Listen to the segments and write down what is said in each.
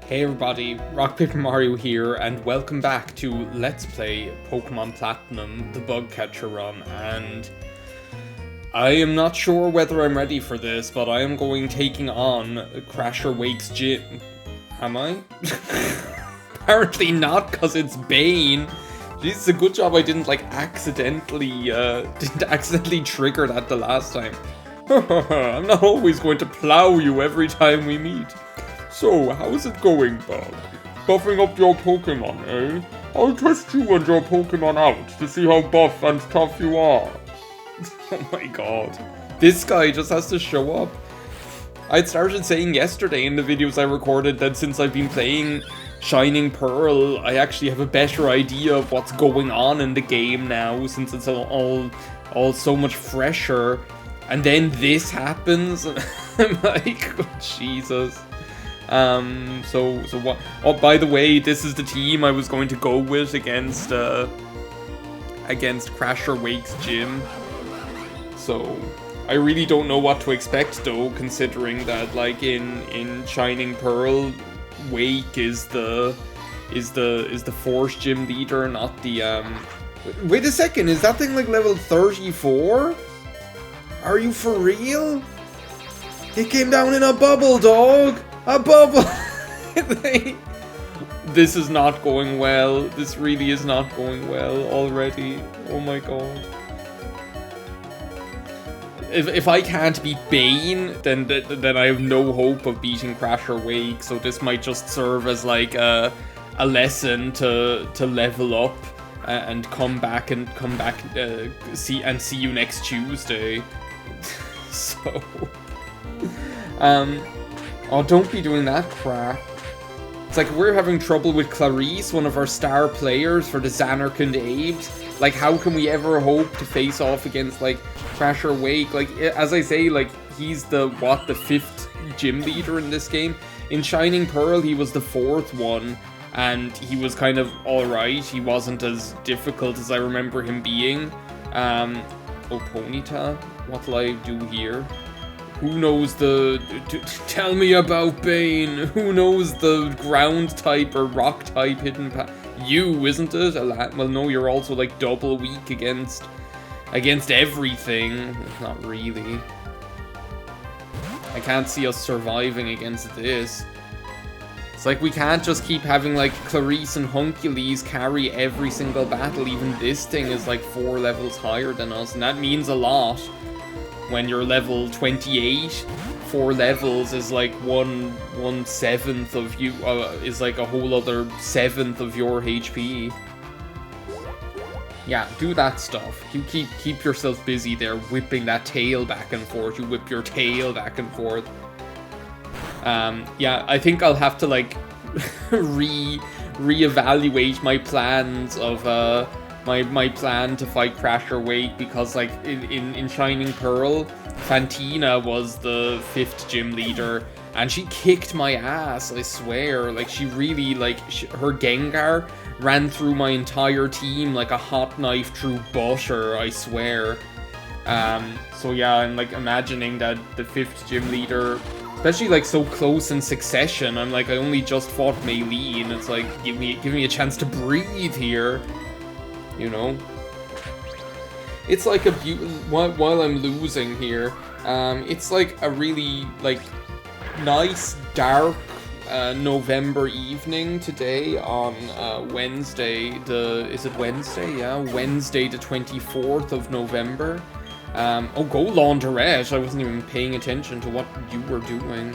Hey everybody, RockPaperMario here, and welcome back to Let's Play Pokemon Platinum, the Bug Catcher run, and I am not sure whether I'm ready for this, but I am taking on Crasher Wake's gym. Am I? Apparently not, because it's Bane. Jeez, it's a good job I didn't accidentally trigger that the last time. I'm not always going to plow you every time we meet. So, how's it going, Bob? Buffing up your Pokémon, eh? I'll test you and your Pokémon out to see how buff and tough you are. Oh my god. This guy just has to show up. I'd started saying yesterday in the videos I recorded that since I've been playing Shining Pearl, I actually have a better idea of what's going on in the game now, since it's all so much fresher. And then this happens, and I'm like, oh, Jesus. So what? Oh, by the way, this is the team I was going to go with against Crasher Wake's gym. So I really don't know what to expect though, considering that like in Shining Pearl, Wake is the Force gym leader, not the Wait a second, is that thing like level 34? Are you for real? It came down in a bubble, dog! A bubble! This is not going well. This really is not going well already. Oh my god. If I can't beat Bane, then I have no hope of beating Crasher Wake, so this might just serve as like a lesson to level up and come back see you next Tuesday. So oh, don't be doing that crap. It's like we're having trouble with Clarice, one of our star players for the Xanark and Aves. Like, how can we ever hope to face off against, like, Crasher Wake? Like, as I say, like, he's the 5th gym leader in this game. In Shining Pearl, he was the 4th one, and he was kind of alright. He wasn't as difficult as I remember him being. Oh, Ponyta, what'll I do here? Who knows tell me about Bane. Who knows the ground type or rock type hidden You, isn't it? Well, no, you're also like double weak against everything. Not really. I can't see us surviving against this. It's like we can't just keep having like Clarice and Hunkules carry every single battle. Even this thing is like 4 levels higher than us, and that means a lot. When you're level 28, 4 levels is like 1/7 of you, is like a whole other 7th of your HP. Yeah, do that stuff. You keep yourself busy there, whipping that tail back and forth. You whip your tail back and forth. Yeah, I think I'll have to like reevaluate my plans of my plan to fight Crasher Wake, because like in Shining Pearl, Fantina was the 5th gym leader and she kicked my ass, I swear. Like, she really, like, her Gengar ran through my entire team like a hot knife through butter, I swear. So yeah, I'm like imagining that the 5th gym leader, especially like so close in succession, I'm like, I only just fought Maylene. It's like, give me a chance to breathe here. You know, it's like while I'm losing here, it's like a really like nice dark November evening today on Wednesday. Is it Wednesday? Yeah, Wednesday the 24th of November. Oh, go Laundrette! I wasn't even paying attention to what you were doing.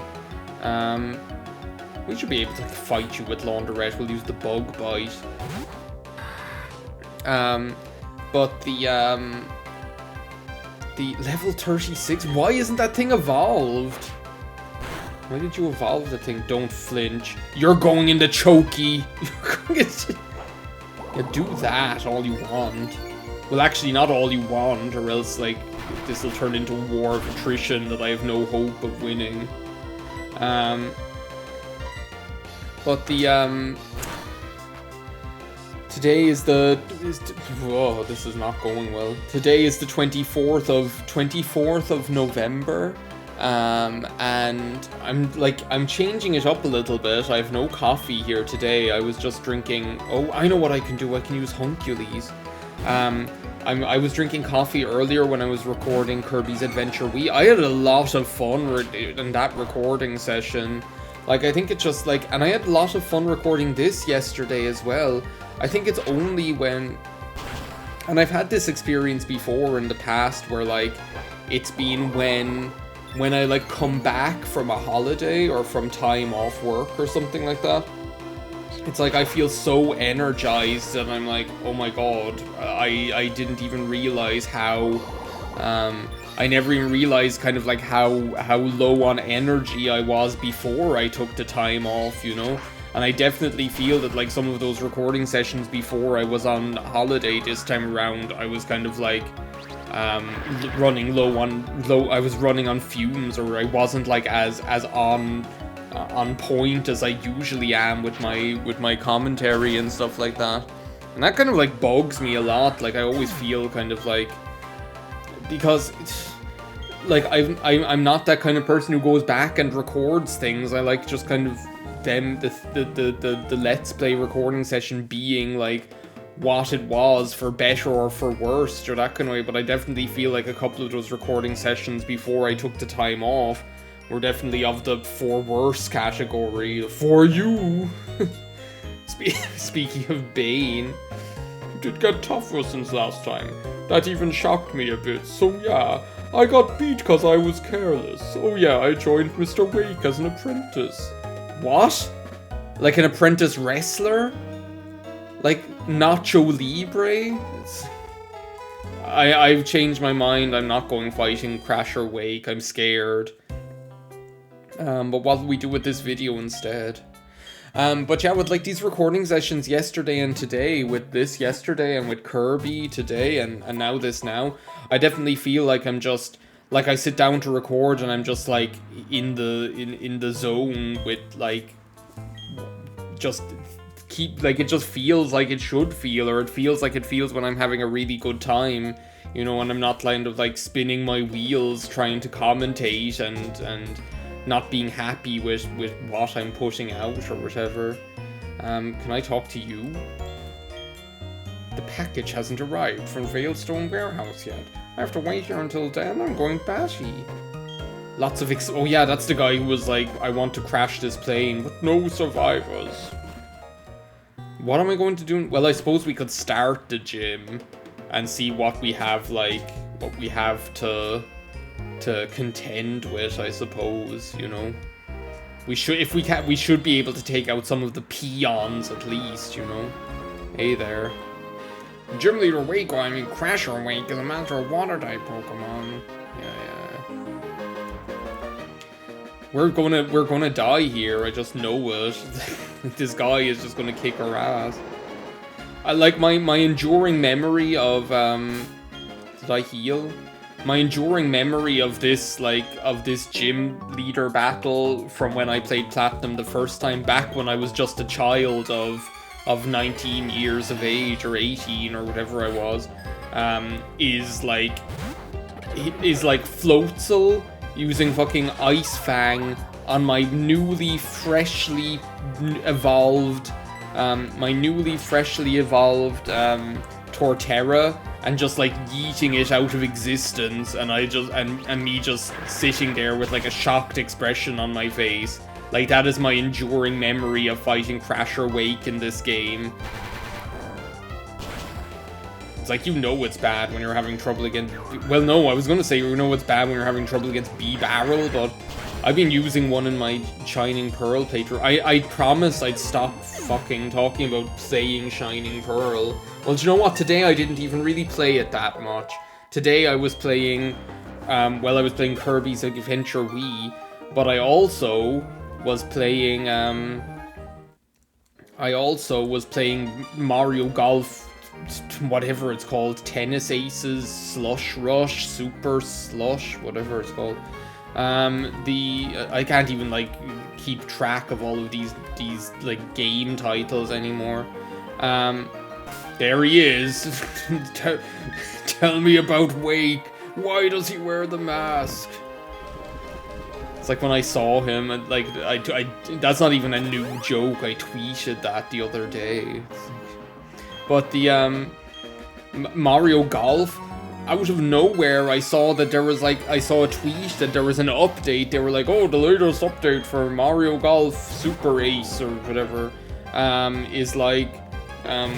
We should be able to fight you with Laundrette. We'll use the Bug Bite. But the level 36, why isn't that thing evolved? Why did you evolve the thing? Don't flinch. You're going into Chokey. Yeah, do that all you want. Well, actually, not all you want, or else, like, this will turn into a war of attrition that I have no hope of winning. But the, today is oh, this is not going well. Today is the 24th of November. And I'm changing it up a little bit. I have no coffee here today. I was just drinking. Oh, I know what I can do. I can use Hunkules. I was drinking coffee earlier when I was recording Kirby's Adventure Wii. I had a lot of fun in that recording session. Like, I think it's just like, and I had a lot of fun recording this yesterday as well. I think it's only when, and I've had this experience before in the past where like, it's been when I like come back from a holiday or from time off work or something like that. It's like I feel so energized and I'm like, oh my god, I didn't even realize how, I never even realized kind of like how low on energy I was before I took the time off, you know? And I definitely feel that like some of those recording sessions before I was on holiday this time around, I was kind of like, running I was running on fumes, or I wasn't like as on point as I usually am with my commentary and stuff like that. And that kind of like bugs me a lot. Like I always feel kind of like, because like I'm not that kind of person who goes back and records things. I like just kind of the Let's Play recording session being like what it was, for better or for worse, or that kind of way. But I definitely feel like a couple of those recording sessions before I took the time off were definitely of the for worse category. For you! Speaking of Bane, you did get tougher since last time. That even shocked me a bit, so yeah, I got beat because I was careless. Oh yeah, I joined Mr. Wake as an apprentice. What? Like an apprentice wrestler? Like Nacho Libre? I've changed my mind. I'm not going fighting Crasher Wake. I'm scared. But what will we do with this video instead? But yeah, with like these recording sessions yesterday and today, with this yesterday and with Kirby today and now this now, I definitely feel like I'm just, like I sit down to record and I'm just like in the zone with like, just keep, like it just feels like it should feel, or it feels like it feels when I'm having a really good time, you know, and I'm not kind of like spinning my wheels trying to commentate and not being happy with what I'm putting out or whatever. Can I talk to you? The package hasn't arrived from Veilstone Warehouse yet. I have to wait here until then. I'm going batty. Lots of oh yeah, that's the guy who was like, I want to crash this plane, but no survivors. What am I going to do? Well, I suppose we could start the gym and see what we have, like, what we have to contend with, I suppose, you know. We should, if we can, we should be able to take out some of the peons at least, you know. Hey there. Gym Leader Wake, I mean Crasher Wake, is a master of water type Pokemon. Yeah. We're gonna die here, I just know it. This guy is just gonna kick our ass. I like my enduring memory of, did I heal? My enduring memory of this, like, of this gym leader battle from when I played Platinum the first time, back when I was just a child of 19 years of age, or 18, or whatever I was, is like Floatzel using fucking Ice Fang on my newly freshly evolved Torterra, and just like yeeting it out of existence, and and me just sitting there with like a shocked expression on my face. Like, that is my enduring memory of fighting Crasher Wake in this game. It's like, you know it's bad when you're having trouble against... Well, no, I was gonna say you know it's bad when you're having trouble against B-Barrel, but I've been using one in my Shining Pearl playthrough. I promised I'd stop fucking talking about playing Shining Pearl. Well, do you know what? Today I didn't even really play it that much. Today I was playing... I was playing Kirby's Adventure Wii, but I also was playing... Mario Golf, whatever it's called, Tennis Aces, Slush Rush, Super Slush, whatever it's called. I can't even like keep track of all of these like game titles anymore. There he is. Tell me about Wake. Why does he wear the mask? It's like when I saw him, and like that's not even a new joke. I tweeted that the other day. But the Mario Golf, out of nowhere, I saw that there was I saw a tweet that there was an update. They were like, oh, the latest update for Mario Golf Super Ace or whatever, is like,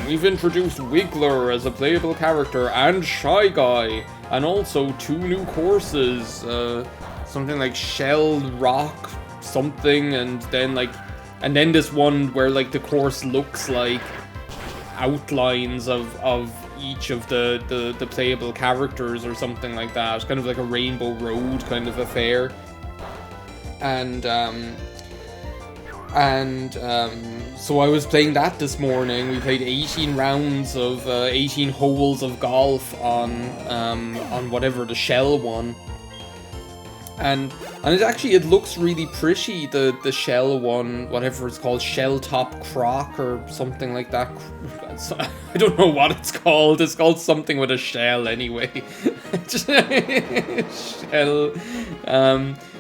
we've introduced Wiggler as a playable character and Shy Guy, and also 2 new courses, something like Shell Rock something, and then this one where like the course looks like outlines of each of the playable characters or something like that. It's kind of like a Rainbow Road kind of affair. So I was playing that this morning. We played 18 rounds of 18 holes of golf on whatever the shell one. And it looks really pretty, the shell one, whatever it's called, Shell Top Croc or something like that. I don't know what it's called. It's called something with a shell anyway.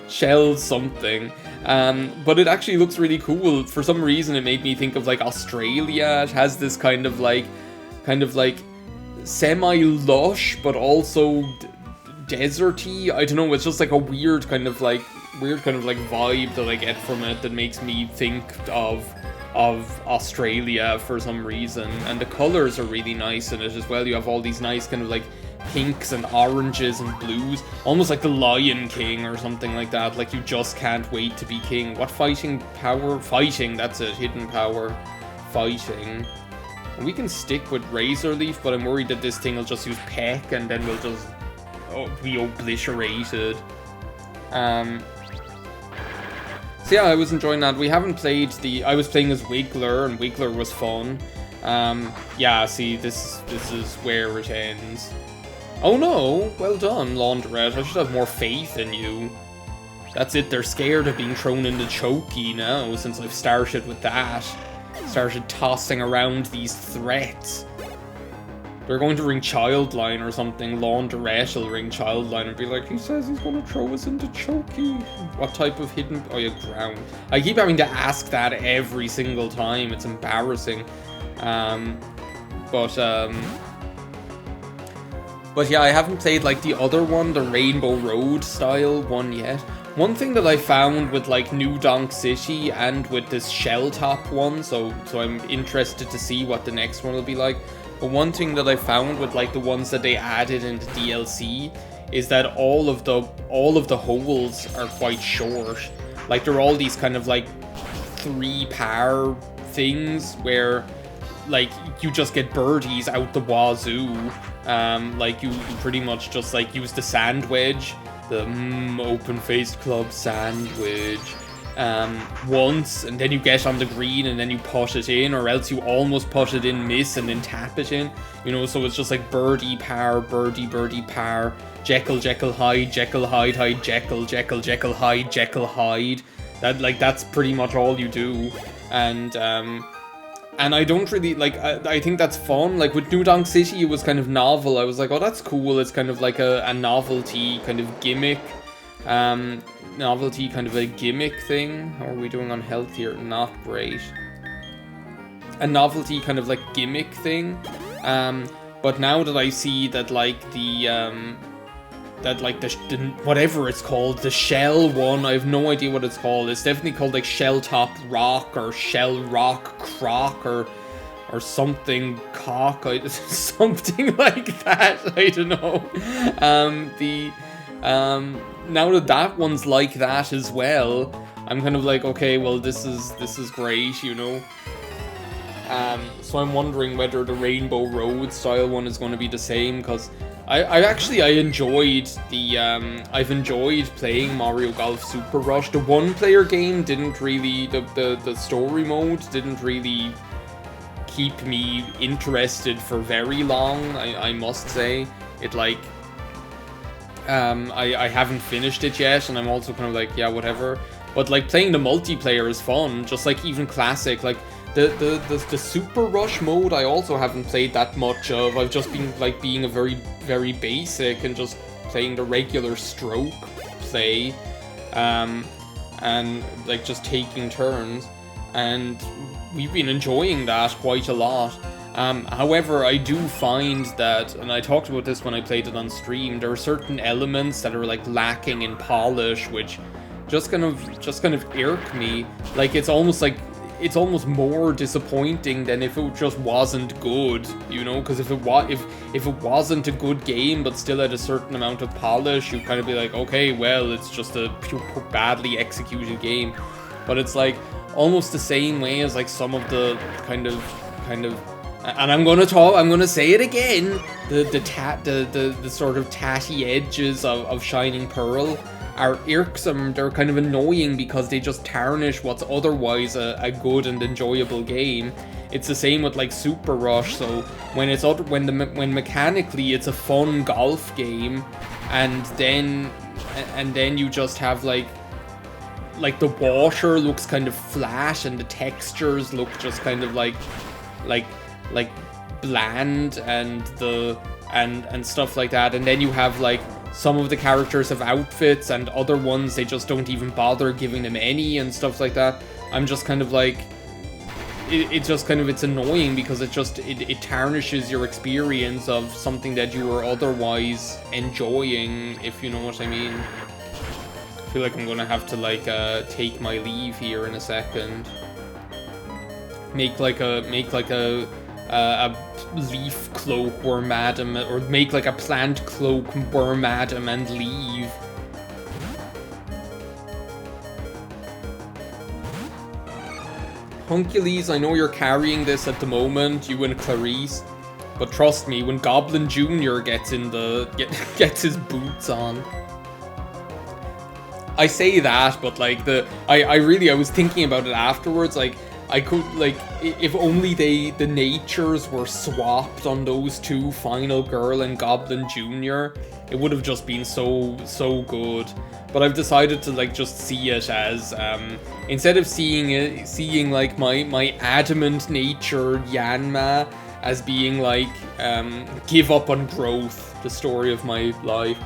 Shell something. But it actually looks really cool. For some reason, it made me think of like Australia. It has this kind of like semi-lush, but also deserty. I don't know. It's just like a weird kind of like vibe that I get from it that makes me think of Australia for some reason. And the colors are really nice in it as well. You have all these nice kind of like pinks and oranges and blues, almost like the Lion King or something like that. Like you just can't wait to be king. What fighting power? Fighting, that's it. Hidden power. Fighting. And we can stick with Razor Leaf, but I'm worried that this thing will just use Peck and then we'll just be obliterated. So yeah, I was enjoying that. We haven't played I was playing as Wiggler, and Wiggler was fun. Yeah, see, this is where it ends. Oh no, well done, Laundrette. I should have more faith in you. That's it, they're scared of being thrown into Chokey now, since I've started with that. Started tossing around these threats. They're going to ring Childline or something. Laundrette will ring Childline and be like, he says he's going to throw us into Chokey. What type of hidden... Oh yeah, ground. I keep having to ask that every single time. It's embarrassing. But yeah, I haven't played like the other one, the Rainbow Road style one yet. One thing that I found with like New Donk City and with this Shell Top one, so I'm interested to see what the next one will be like. But one thing that I found with like the ones that they added into DLC is that all of the holes are quite short. Like they're all these kind of like 3-par things where like you just get birdies out the wazoo. Like you pretty much just like use the sand wedge, the open-faced club sandwich, once, and then you get on the green and then you putt it in, or else you almost putt it in, miss, and then tap it in, you know. So it's just like birdie par, birdie par, Jekyll hide, Jekyll hide, Jekyll hide, Jekyll hide. That's pretty much all you do. And I don't really, like, I think that's fun. Like, with New Donk City, it was kind of novel. I was like, oh, that's cool. It's kind of like a novelty kind of gimmick. Novelty kind of a gimmick thing. How are we doing on health here? Not great. A novelty kind of like gimmick thing. But now that I see that, like, the whatever it's called, the shell one, I have no idea what it's called. It's definitely called like Shell Top Rock or Shell Rock Croc or something cock, something like that. I don't know. Now that one's like that as well, I'm kind of like, okay, well this is great, you know. So I'm wondering whether the Rainbow Road style one is going to be the same, because I enjoyed I've enjoyed playing Mario Golf Super Rush. The one-player game didn't really, the story mode didn't really keep me interested for very long, I must say. It like, I haven't finished it yet, and I'm also kind of like, yeah, whatever. But like playing the multiplayer is fun, just like even classic, like the Super Rush mode I also haven't played that much of. I've just been like being a very, very basic and just playing the regular stroke play. and like just taking turns, and we've been enjoying that quite a lot. However, I do find that, and I talked about this when I played it on stream, there are certain elements that are like lacking in polish, which just kind of irk me. Like it's almost more disappointing than if it just wasn't good, you know? Because if it wasn't a good game but still had a certain amount of polish, you'd kind of be like, okay, well, it's just a badly executed game. But it's like almost the same way as like some of the kind of, and I'm gonna say it again, the sort of tatty edges of Shining Pearl are irksome. They're kind of annoying because they just tarnish what's otherwise a good and enjoyable game. It's the same with like Super Rush. So when mechanically it's a fun golf game, and then you just have like the water looks kind of flat and the textures look just kind of like bland and stuff like that, and then you have like some of the characters have outfits and other ones they just don't even bother giving them any and stuff like that. I'm just kind of like, it's annoying because it tarnishes your experience of something that you were otherwise enjoying, if you know what I mean. I feel like I'm gonna have to like take my leave here in a second. Make like a leaf cloak where Madam, or make like a plant cloak where Madam and leave. Huncules, I know you're carrying this at the moment, you and Clarice, but trust me, when Goblin Jr. gets his boots on. I say that, but like I was thinking about it afterwards, like I could, like, if only the natures were swapped on those two, Final Girl and Goblin Jr., it would have just been so good. But I've decided to like just see it as instead of seeing like my adamant nature Yanma as being like give up on growth, the story of my life.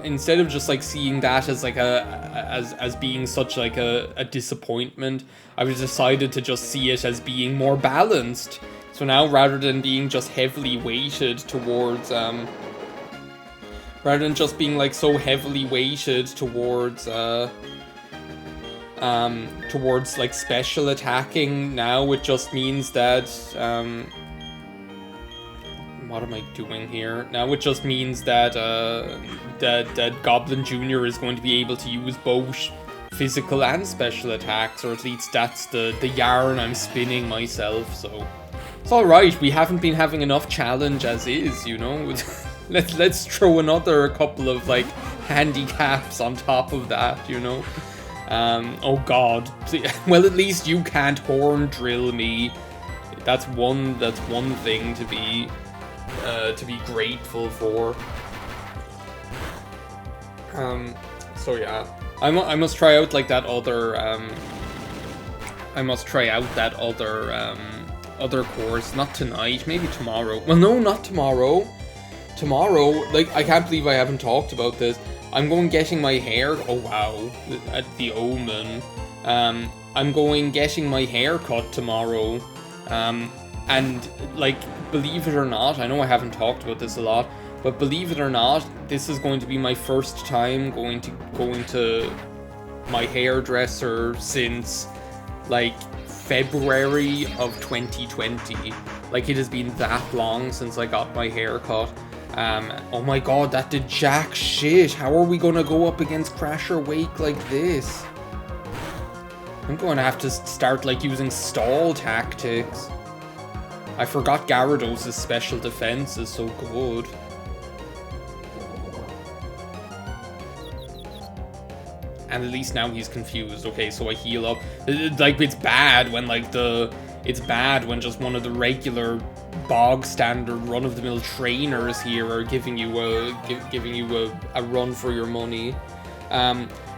Instead of just like seeing that as like as being such like a disappointment, I've decided to just see it as being more balanced. So now, rather than being just heavily weighted towards rather than just being like so heavily weighted towards towards like special attacking, now it just means that what am I doing here? Now it just means that that Goblin Jr. is going to be able to use both physical and special attacks, or at least that's the yarn I'm spinning myself. So it's all right. We haven't been having enough challenge as is, you know. Let's throw another couple of like handicaps on top of that, you know. Oh God. Well, at least you can't horn drill me. That's one thing to be grateful for. So yeah, I must try out like that other other course. Not tonight, maybe tomorrow. Well, no, not tomorrow. Tomorrow, like, I can't believe I haven't talked about this. I'm going getting my hair. Oh wow, at the Omen. I'm going getting my hair cut tomorrow. And like, believe it or not, I know I haven't talked about this a lot, but believe it or not, this is going to be my first time going to my hairdresser since like February of 2020. Like, it has been that long since I got my hair cut. Oh my God, that did jack shit. How are we gonna go up against Crasher Wake like this? I'm going to have to start like using stall tactics. I forgot Gyarados' special defense is so good. And at least now he's confused. Okay, so I heal up. Like, it's bad when like it's bad when just one of the regular bog standard run-of-the-mill trainers here are giving you a run for your money.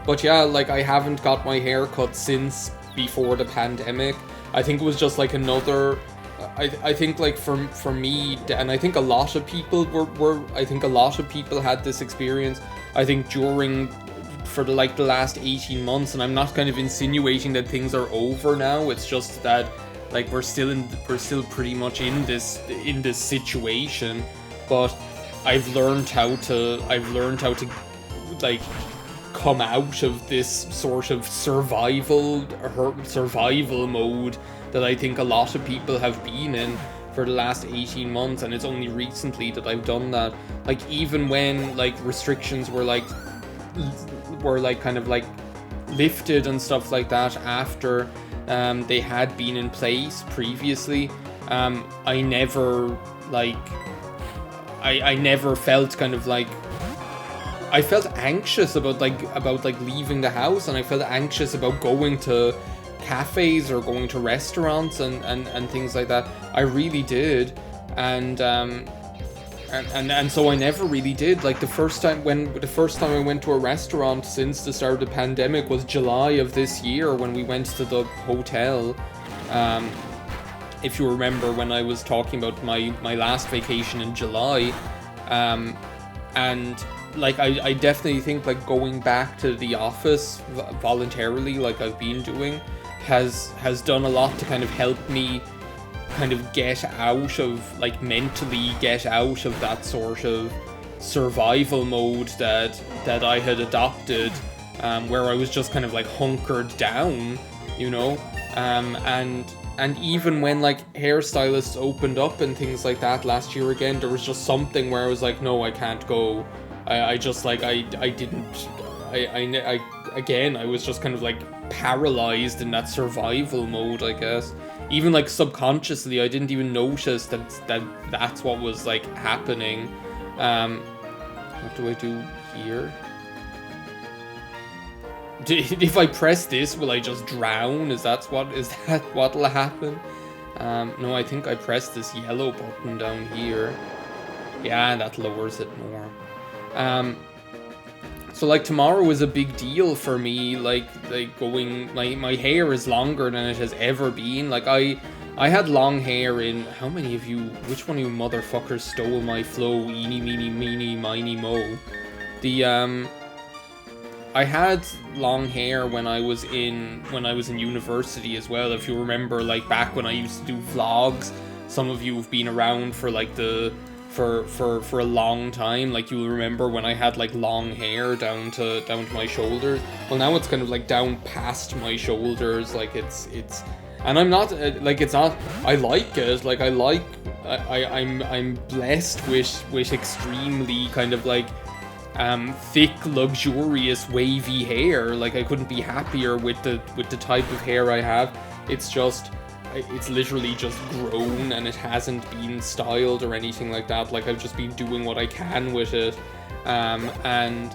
But yeah, like, I haven't got my hair cut since before the pandemic. I think it was just like another. I think like for me, and I think a lot of people were I think a lot of people had this experience. I think during for the last 18 months, and I'm not kind of insinuating that things are over now. It's just that like we're still pretty much in this situation, but I've learned how to like come out of this sort of survival mode that I think a lot of people have been in for the last 18 months, and it's only recently that I've done that. Like, even when like restrictions were kind of like lifted and stuff like that after they had been in place previously, I never felt kind of like, I felt anxious about leaving the house, and I felt anxious about going to cafes or going to restaurants and things like that. I really did, and so I never really did. Like, the first time I went to a restaurant since the start of the pandemic was July of this year, when we went to the hotel. If you remember, when I was talking about my last vacation in July, and like I definitely think like going back to the office voluntarily, like I've been doing, has done a lot to kind of help me kind of mentally get out of that sort of survival mode that I had adopted, where I was just kind of like hunkered down, you know, and even when like hairstylists opened up and things like that last year again, there was just something where I was like, no, I can't go. I just like, I was just kind of like paralyzed in that survival mode, I guess. Even like subconsciously, I didn't even notice that's what was like happening. What do I do here? If I press this, will I just drown? Is that what'll happen? No, I think I pressed this yellow button down here. Yeah, that lowers it more. So like tomorrow is a big deal for me. Like going, my hair is longer than it has ever been. Like I had long hair in, which one of you motherfuckers stole my flow? Eeny, meeny, meeny, miny, mo. I had long hair when I was in university as well. If you remember, like back when I used to do vlogs, some of you have been around for like for a long time. Like, you'll remember when I had like long hair down to my shoulders. Well, now it's kind of like down past my shoulders. Like it's and I'm not like, it's not, I like it. Like I'm blessed with extremely kind of like thick, luxurious, wavy hair. Like, I couldn't be happier with the type of hair I have. It's literally just grown, and it hasn't been styled or anything like that. Like, I've just been doing what I can with it. And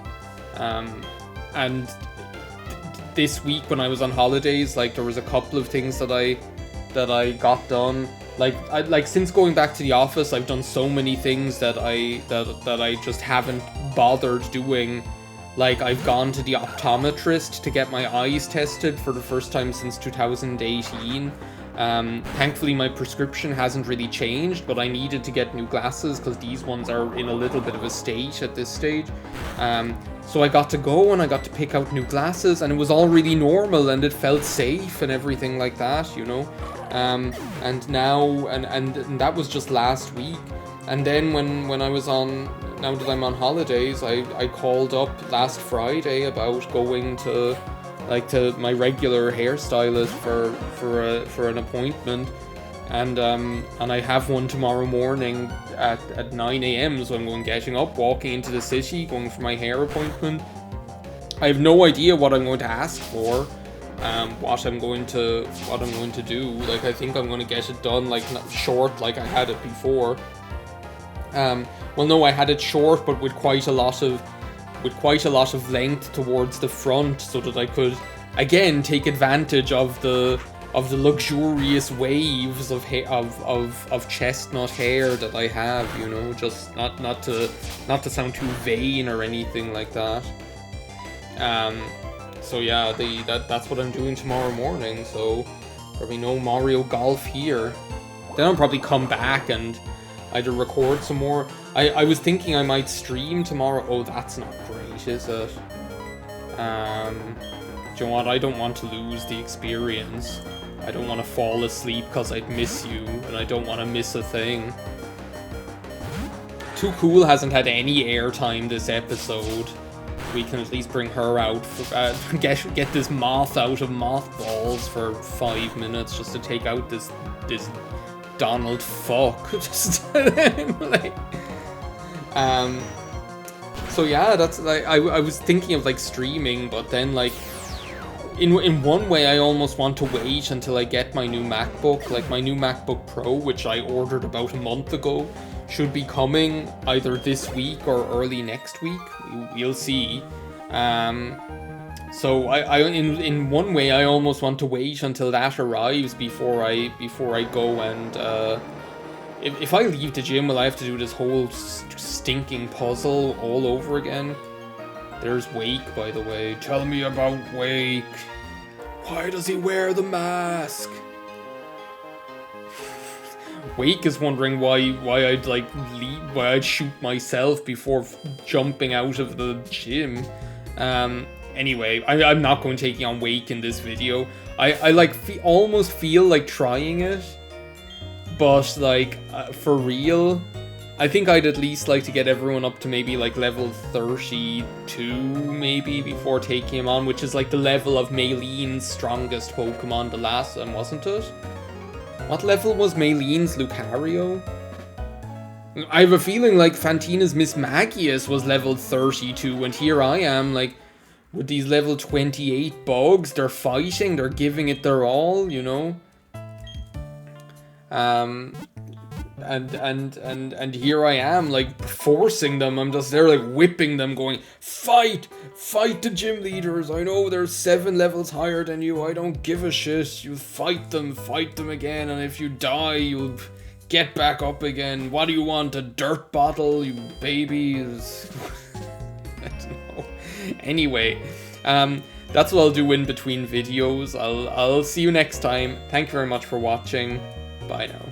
this week when I was on holidays, like, there was a couple of things that I got done. Like since going back to the office, I've done so many things that I just haven't bothered doing. Like, I've gone to the optometrist to get my eyes tested for the first time since 2018. Thankfully my prescription hasn't really changed, but I needed to get new glasses because these ones are in a little bit of a state at this stage. So I got to go and I got to pick out new glasses, and it was all really normal and it felt safe and everything like that, you know. And now, and that was just last week. And then when I was now that I'm on holidays, I called up last Friday about going to my regular hairstylist for an appointment, and I have one tomorrow morning at 9 a.m. So I'm getting up, walking into the city, going for my hair appointment. I have no idea what I'm going to ask for, what I'm going to do. Like, I think I'm going to get it done like short, like I had it before. Well, no, I had it short, but with quite a lot of length towards the front, so that I could again take advantage of the luxurious waves of chestnut hair that I have, you know, just not to sound too vain or anything like that. So yeah, that's what I'm doing tomorrow morning. So probably no Mario Golf here. Then I'll probably come back and either record some more. I was thinking I might stream tomorrow. Oh, that's not great, is it? Do you know what? I don't want to lose the experience. I don't want to fall asleep because I'd miss you, and I don't want to miss a thing. Too Cool hasn't had any airtime this episode. We can at least bring her out, for, get this moth out of mothballs for 5 minutes just to take out this Donald fuck. Just like, so yeah, that's like I was thinking of like streaming, but then like in one way I almost want to wait until I get my new MacBook. Like my new MacBook Pro, which I ordered about a month ago, should be coming either this week or early next week. We'll see. So I in one way I almost want to wait until that arrives before I go and if I leave the gym, will I have to do this whole stinking puzzle all over again? There's Wake, by the way. Tell me about Wake. Why does he wear the mask? Wake is wondering why I'd like leave, why I'd shoot myself before jumping out of the gym. Anyway, I'm not going taking on Wake in this video. I like almost feel like trying it, but like for real, I think I'd at least like to get everyone up to maybe like level 32 maybe before taking him on, which is like the level of Maylene's strongest Pokemon the last time, wasn't it? What level was Maylene's Lucario? I have a feeling like Fantina's Miss Magius was level 32, and here I am like with these level 28 bugs. They're fighting, they're giving it their all, you know? And here I am, like, forcing them. I'm just there, like, whipping them, going, fight! Fight the gym leaders! I know they're 7 levels higher than you, I don't give a shit. You fight them again, and if you die, you'll get back up again. What do you want, a dirt bottle, you babies? I don't know. Anyway, that's what I'll do in between videos. I'll see you next time. Thank you very much for watching. Bye now.